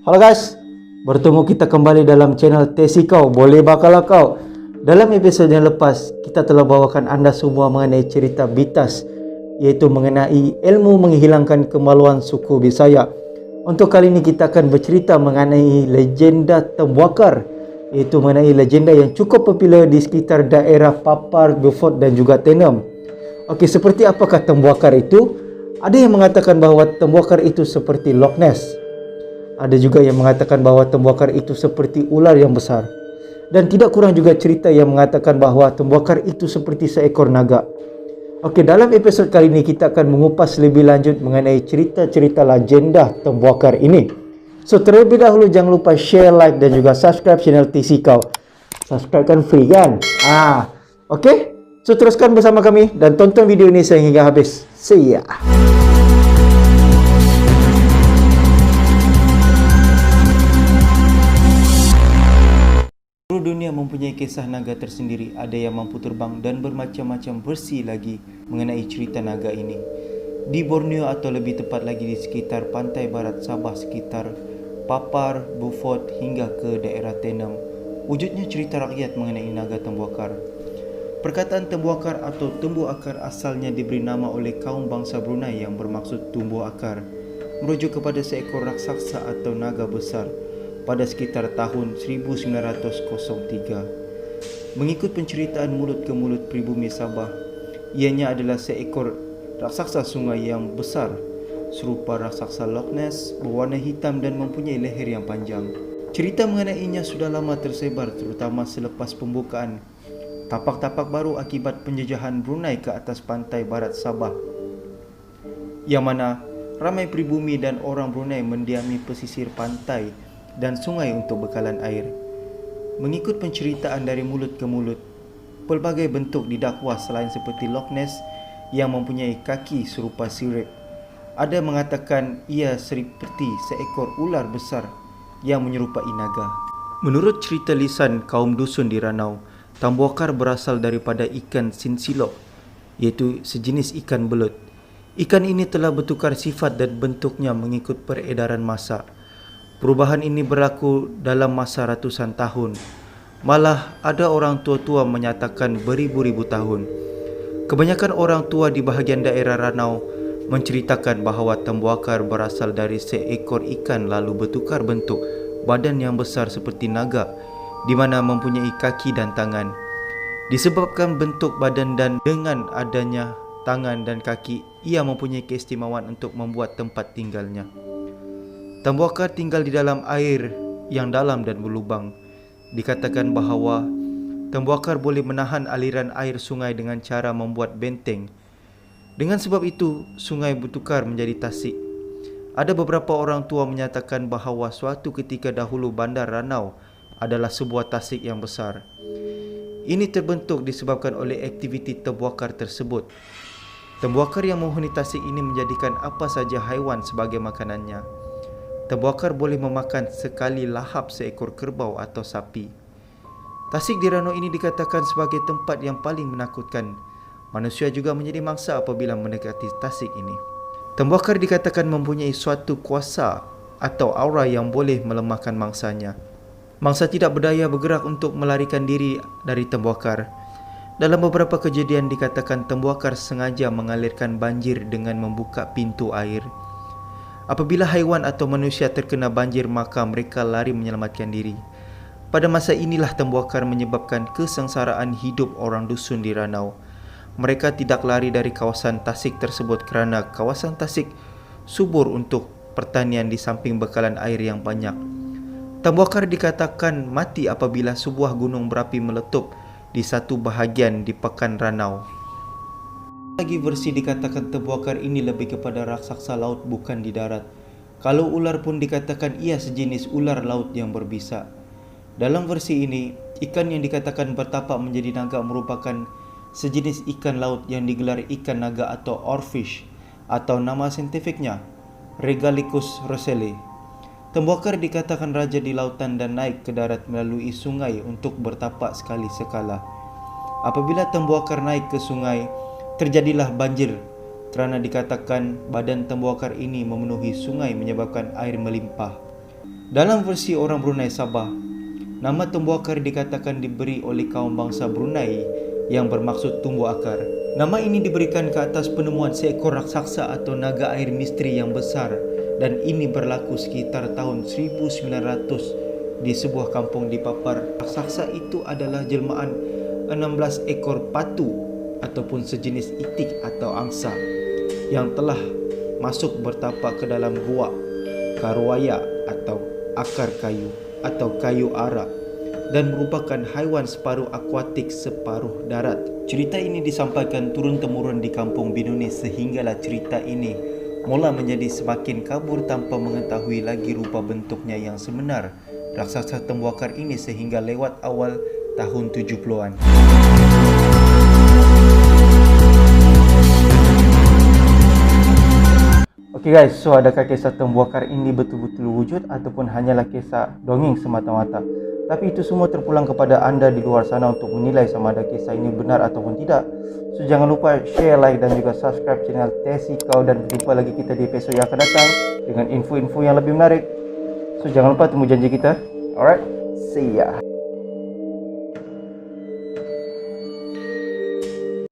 Halo guys, bertemu kita kembali dalam channel Tesi Kau Boleh Bakalau Kau. Dalam episod yang lepas, kita telah bawakan anda semua mengenai cerita Bitas, iaitu mengenai ilmu menghilangkan kemaluan suku Bisaya. Untuk kali ini kita akan bercerita mengenai legenda Tembuakar, iaitu mengenai legenda yang cukup popular di sekitar daerah Papar, Beaufort dan juga Tenom. Okey, seperti apakah Tembuakar itu? Ada yang mengatakan bahawa Tembuakar itu seperti Loch Ness. Ada juga yang mengatakan bahawa Tembuakar itu seperti ular yang besar. Dan tidak kurang juga cerita yang mengatakan bahawa Tembuakar itu seperti seekor naga. Okey, dalam episod kali ini kita akan mengupas lebih lanjut mengenai cerita-cerita legenda Tembuakar ini. So, terlebih dahulu jangan lupa share, like dan juga subscribe channel TC Kau. Subscribe kan free kan? Okey. So, teruskan bersama kami dan tonton video ini sehingga habis. See ya. Seluruh dunia mempunyai kisah naga tersendiri. Ada yang mampu terbang dan bermacam-macam versi lagi mengenai cerita naga ini. Di Borneo atau lebih tepat lagi di sekitar pantai barat Sabah, sekitar Papar, Beaufort hingga ke daerah Tenom, wujudnya cerita rakyat mengenai naga Tembuakar. Perkataan Tembuakar atau tumbuh akar asalnya diberi nama oleh kaum bangsa Brunei yang bermaksud tumbuh akar, merujuk kepada seekor raksasa atau naga besar pada sekitar tahun 1903. Mengikut penceritaan mulut ke mulut pribumi Sabah, ianya adalah seekor raksasa sungai yang besar serupa raksasa Loch Ness, berwarna hitam dan mempunyai leher yang panjang. Cerita mengenainya sudah lama tersebar, terutama selepas pembukaan tapak-tapak baru akibat penjajahan Brunei ke atas pantai barat Sabah, yang mana ramai pribumi dan orang Brunei mendiami pesisir pantai dan sungai untuk bekalan air. Mengikut penceritaan dari mulut ke mulut, pelbagai bentuk didakwa selain seperti Loch Ness yang mempunyai kaki serupa sirip. Ada mengatakan ia seperti seekor ular besar yang menyerupai naga. Menurut cerita lisan kaum dusun di Ranau, Tembuakar berasal daripada ikan sinsilok, iaitu sejenis ikan belut. Ikan ini telah bertukar sifat dan bentuknya mengikut peredaran masa. Perubahan ini berlaku dalam masa ratusan tahun. Malah ada orang tua-tua menyatakan beribu-ribu tahun. Kebanyakan orang tua di bahagian daerah Ranau menceritakan bahawa Tembuakar berasal dari seekor ikan lalu bertukar bentuk badan yang besar seperti naga, di mana mempunyai kaki dan tangan. Disebabkan bentuk badan dan dengan adanya tangan dan kaki, ia mempunyai keistimewaan untuk membuat tempat tinggalnya. Tembuakar tinggal di dalam air yang dalam dan berlubang. Dikatakan bahawa Tembuakar boleh menahan aliran air sungai dengan cara membuat benteng. Dengan sebab itu, sungai bertukar menjadi tasik. Ada beberapa orang tua menyatakan bahawa suatu ketika dahulu bandar Ranau adalah sebuah tasik yang besar. Ini terbentuk disebabkan oleh aktiviti Tembuakar tersebut. Tembuakar yang menghuni tasik ini menjadikan apa saja haiwan sebagai makanannya. Tembuakar boleh memakan sekali lahap seekor kerbau atau sapi. Tasik di Ranau ini dikatakan sebagai tempat yang paling menakutkan. Manusia juga menjadi mangsa apabila mendekati tasik ini. Tembuakar dikatakan mempunyai suatu kuasa atau aura yang boleh melemahkan mangsanya. Mangsa tidak berdaya bergerak untuk melarikan diri dari Tembuakar. Dalam beberapa kejadian dikatakan Tembuakar sengaja mengalirkan banjir dengan membuka pintu air. Apabila haiwan atau manusia terkena banjir, maka mereka lari menyelamatkan diri. Pada masa inilah Tembuakar menyebabkan kesengsaraan hidup orang dusun di Ranau. Mereka tidak lari dari kawasan tasik tersebut kerana kawasan tasik subur untuk pertanian di samping bekalan air yang banyak. Tembuakar dikatakan mati apabila sebuah gunung berapi meletup di satu bahagian di Pekan Ranau. Lagi versi dikatakan Tembuakar ini lebih kepada raksasa laut bukan di darat. Kalau ular pun dikatakan ia sejenis ular laut yang berbisa. Dalam versi ini, ikan yang dikatakan bertapak menjadi naga merupakan sejenis ikan laut yang digelar ikan naga atau oarfish, atau nama saintifiknya Regalicus roselli. Tembuakar dikatakan raja di lautan dan naik ke darat melalui sungai untuk bertapak sekali sekala. Apabila Tembuakar naik ke sungai, terjadilah banjir kerana dikatakan badan Tembuakar ini memenuhi sungai menyebabkan air melimpah. Dalam versi orang Brunei Sabah, nama tumbuh akar dikatakan diberi oleh kaum bangsa Brunei yang bermaksud tumbuh akar. Nama ini diberikan ke atas penemuan seekor raksasa atau naga air misteri yang besar, dan ini berlaku sekitar tahun 1900 di sebuah kampung di Papar. Raksasa itu adalah jelmaan 16 ekor patu ataupun sejenis itik atau angsa yang telah masuk bertapak ke dalam gua Karwaya atau akar kayu atau kayu ara, dan merupakan haiwan separuh akuatik separuh darat. Cerita ini disampaikan turun-temurun di kampung Binuni sehinggalah cerita ini mula menjadi semakin kabur tanpa mengetahui lagi rupa bentuknya yang sebenar raksasa tembuakar ini sehingga lewat awal tahun 70-an. Oke guys, so adakah kisah tembuakar ini betul-betul wujud ataupun hanyalah kisah dongeng semata-mata? Tapi itu semua terpulang kepada anda di luar sana untuk menilai sama ada kisah ini benar ataupun tidak. So jangan lupa share, like dan juga subscribe channel Tesi Kau, dan berjumpa lagi kita di episode yang akan datang dengan info-info yang lebih menarik. So jangan lupa temu janji kita. Alright, see ya.